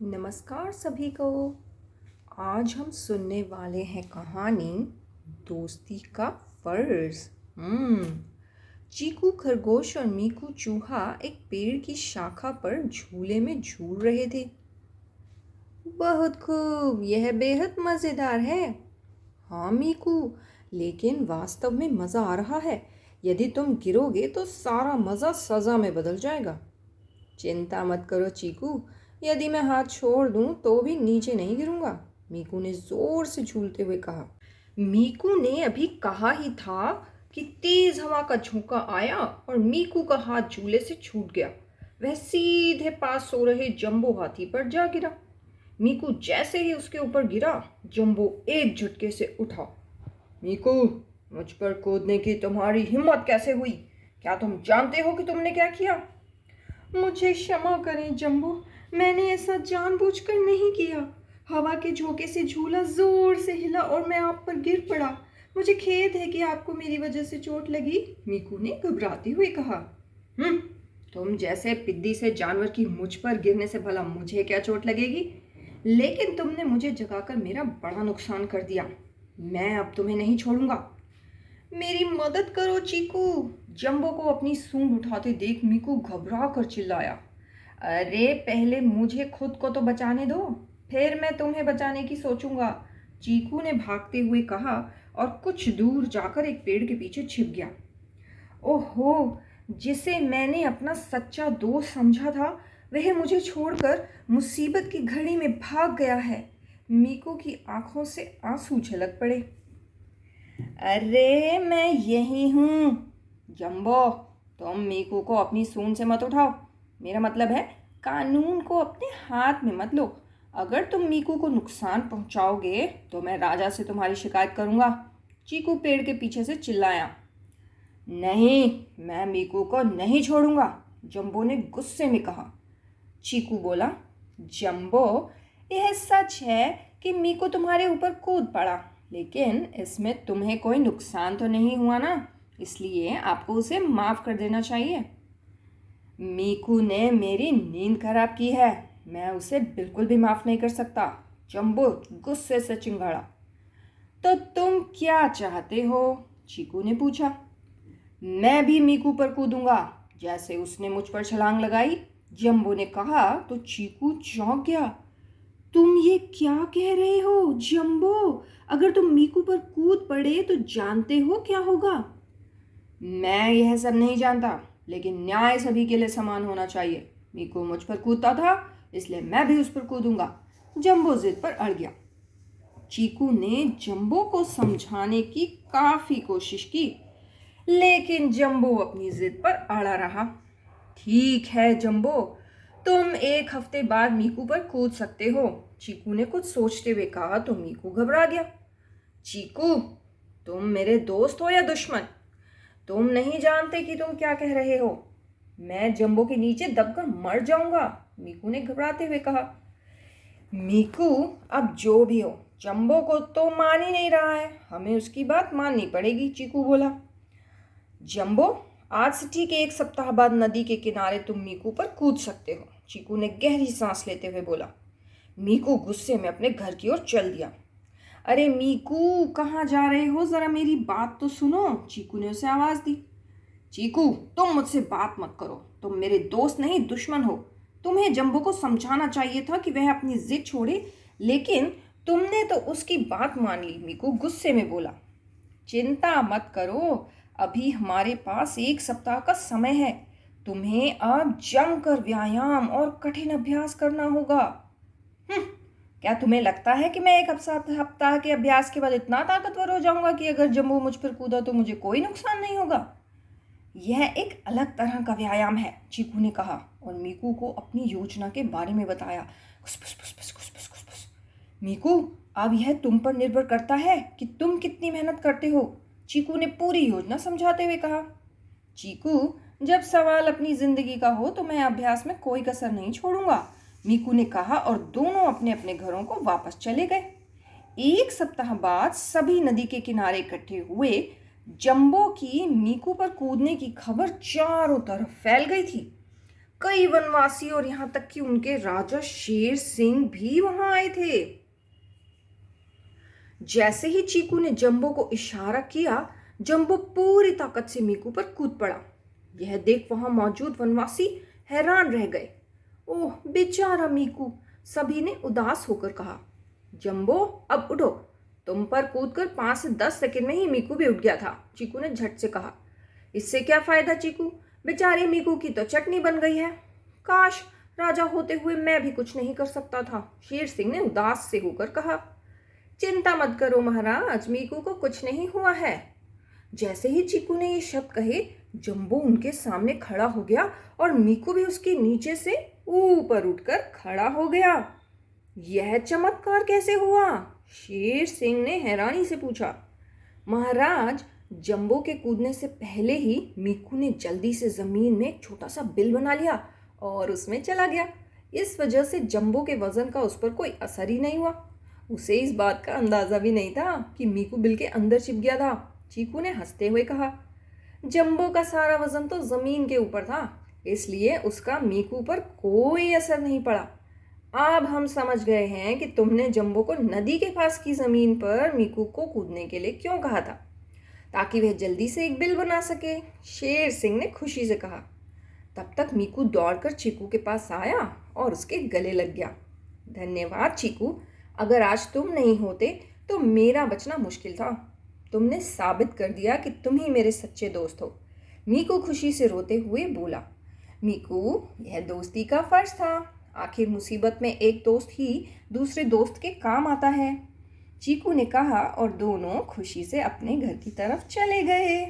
नमस्कार सभी को। आज हम सुनने वाले हैं कहानी दोस्ती का फर्ज। चीकू खरगोश और मीकू चूहा एक पेड़ की शाखा पर झूले में झूल रहे थे। बहुत खूब, यह बेहद मज़ेदार है। हाँ मीकू, लेकिन वास्तव में मज़ा आ रहा है। यदि तुम गिरोगे तो सारा मज़ा सज़ा में बदल जाएगा। चिंता मत करो चीकू, यदि मैं हाथ छोड़ दूं तो भी नीचे नहीं गिरूंगा, मीकू ने जोर से झूलते हुए कहा। मीकू ने अभी कहा ही था कि तेज हवा का झोंका आया और मीकू का हाथ झूले से छूट गया। वह सीधे पास सो रहे जंबो हाथी पर जा गिरा। मीकू जैसे ही उसके ऊपर गिरा, जंबो एक झटके से उठा। मीकू, मुझ पर कूदने की तुम्हारी हिम्मत कैसे हुई? क्या तुम जानते हो कि तुमने क्या किया? मुझे क्षमा करें जंबो, मैंने ऐसा जानबूझकर नहीं किया। हवा के झोंके से झूला जोर से हिला और मैं आप पर गिर पड़ा। मुझे खेद है कि आपको मेरी वजह से चोट लगी, मीकू ने घबराते हुए कहा। तुम जैसे पिद्दी से जानवर की मुझ पर गिरने से भला मुझे क्या चोट लगेगी? लेकिन तुमने मुझे जगाकर मेरा बड़ा नुकसान कर दिया। मैं अब तुम्हें नहीं छोड़ूंगा। मेरी मदद करो चीकू, जंबो को अपनी सूंड उठाते देख मीकू घबरा कर चिल्लाया। अरे पहले मुझे खुद को तो बचाने दो, फिर मैं तुम्हें बचाने की सोचूंगा, चीकू ने भागते हुए कहा और कुछ दूर जाकर एक पेड़ के पीछे छिप गया। ओहो, जिसे मैंने अपना सच्चा दोस्त समझा था वह मुझे छोड़कर मुसीबत की घड़ी में भाग गया है। मीकू की आंखों से आंसू झलक पड़े। अरे मैं यही हूँ जंबो, तुम मीकू को अपनी सूंड से मत उठाओ। मेरा मतलब है कानून को अपने हाथ में मत लो। अगर तुम मीकू को नुकसान पहुंचाओगे तो मैं राजा से तुम्हारी शिकायत करूंगा, चीकू पेड़ के पीछे से चिल्लाया। नहीं, मैं मीकू को नहीं छोड़ूंगा, जंबो ने गुस्से में कहा। चीकू बोला, जंबो, यह सच है कि मीकू तुम्हारे ऊपर कूद पड़ा, लेकिन इसमें तुम्हें कोई नुकसान तो नहीं हुआ ना, इसलिए आपको उसे माफ़ कर देना चाहिए। मीकू ने मेरी नींद खराब की है, मैं उसे बिल्कुल भी माफ़ नहीं कर सकता, जंबो गुस्से से चिंगाड़ा। तो तुम क्या चाहते हो? चीकू ने पूछा। मैं भी मीकू पर कूदूंगा जैसे उसने मुझ पर छलांग लगाई, जंबो ने कहा तो चीकू चौंक गया। तुम ये क्या कह रहे हो जंबो? अगर तुम मीकू पर कूद पड़े तो जानते हो क्या होगा? मैं यह सब नहीं जानता, लेकिन न्याय सभी के लिए समान होना चाहिए। मीकू मुझ पर कूदता था, इसलिए मैं भी उस पर कूदूंगा, जंबो जिद पर अड़ गया। चीकू ने जंबो को समझाने की काफी कोशिश की, लेकिन जंबो अपनी जिद पर अड़ा रहा। ठीक है जंबो, तुम एक हफ्ते बाद मीकू पर कूद सकते हो, चीकू ने कुछ सोचते हुए कहा तो मीकू घबरा गया। चीकू, तुम मेरे दोस्त हो या दुश्मन? तुम नहीं जानते कि तुम क्या कह रहे हो। मैं जंबो के नीचे दबकर मर जाऊंगा, मीकू ने घबराते हुए कहा। मीकू, अब जो भी हो, जंबो को तो मान ही नहीं रहा है, हमें उसकी बात माननी पड़ेगी, चीकू बोला। जंबो, आज से ठीक 1 सप्ताह बाद नदी के किनारे तुम मीकू पर कूद सकते हो, चीकू ने गहरी सांस लेते हुए बोला। मीकू गुस्से में अपने घर की ओर चल दिया। अरे मीकू, कहाँ जा रहे हो? जरा मेरी बात तो सुनो, चीकू ने उसे आवाज दी। चीकू, तुम मुझसे बात मत करो, तुम मेरे दोस्त नहीं दुश्मन हो। तुम्हें जंबो को समझाना चाहिए था कि वह अपनी जिद छोड़े, लेकिन तुमने तो उसकी बात मान ली, मीकू गुस्से में बोला। चिंता मत करो, अभी हमारे पास 1 सप्ताह का समय है। तुम्हें अब जमकर व्यायाम और कठिन अभ्यास करना होगा। क्या तुम्हें लगता है कि मैं 1 सप्ताह के अभ्यास के बाद इतना ताकतवर हो जाऊंगा कि अगर जंबू मुझ पर कूदा तो मुझे कोई नुकसान नहीं होगा? यह एक अलग तरह का व्यायाम है, चीकू ने कहा और मीकू को अपनी योजना के बारे में बताया। खुसफुस खुसफुस खुसफुस खुसफुस। मीकू, अब यह तुम पर निर्भर करता है कि तुम कितनी मेहनत करते हो, चीकू ने पूरी योजना समझाते हुए कहा। चीकू, जब सवाल अपनी जिंदगी का हो तो मैं अभ्यास में कोई कसर नहीं छोड़ूंगा, मीकू ने कहा और दोनों अपने अपने घरों को वापस चले गए। 1 सप्ताह बाद सभी नदी के किनारे इकट्ठे हुए। जंबो की मीकू पर कूदने की खबर चारों तरफ फैल गई थी। कई वनवासी और यहाँ तक कि उनके राजा शेर सिंह भी वहां आए थे। जैसे ही चीकू ने जंबो को इशारा किया, जंबो पूरी ताकत से मीकू पर कूद पड़ा। यह देख वहां मौजूद वनवासी हैरान रह गए। ओह बेचारा मीकू, सभी ने उदास होकर कहा। जंबो अब उठो, तुम पर कूदकर 5 से 10 सेकंड में ही मीकू भी उठ गया था, चीकू ने झट से कहा। इससे क्या फायदा चीकू, बेचारे मीकू की तो चटनी बन गई है। काश राजा होते हुए मैं भी कुछ नहीं कर सकता था, शेर सिंह ने उदास से होकर कहा। चिंता मत करो महाराज, मीकू को कुछ नहीं हुआ है। जैसे ही चीकू ने ये शब्द कहे, जंबो उनके सामने खड़ा हो गया और मीकू भी उसके नीचे से ऊपर उठकर खड़ा हो गया। यह चमत्कार कैसे हुआ? शेर सिंह ने हैरानी से पूछा। महाराज, जंबो के कूदने से पहले ही मीकू ने जल्दी से जमीन में एक छोटा सा बिल बना लिया और उसमें चला गया। इस वजह से जंबो के वजन का उस पर कोई असर ही नहीं हुआ। उसे इस बात का अंदाजा भी नहीं था कि मीकू बिल के अंदर छिप गया था, चीकू ने हंसते हुए कहा। जंबो का सारा वजन तो जमीन के ऊपर था, इसलिए उसका मीकू पर कोई असर नहीं पड़ा। अब हम समझ गए हैं कि तुमने जंबो को नदी के पास की जमीन पर मीकू को कूदने के लिए क्यों कहा था, ताकि वह जल्दी से एक बिल बना सके, शेर सिंह ने खुशी से कहा। तब तक मीकू दौड़कर चीकू के पास आया और उसके गले लग गया। धन्यवाद चीकू, अगर आज तुम नहीं होते तो मेरा बचना मुश्किल था। तुमने साबित कर दिया कि तुम ही मेरे सच्चे दोस्त हो, मीकू खुशी से रोते हुए बोला। मीकू, यह दोस्ती का फर्ज था, आखिर मुसीबत में एक दोस्त ही दूसरे दोस्त के काम आता है, चीकू ने कहा और दोनों खुशी से अपने घर की तरफ चले गए।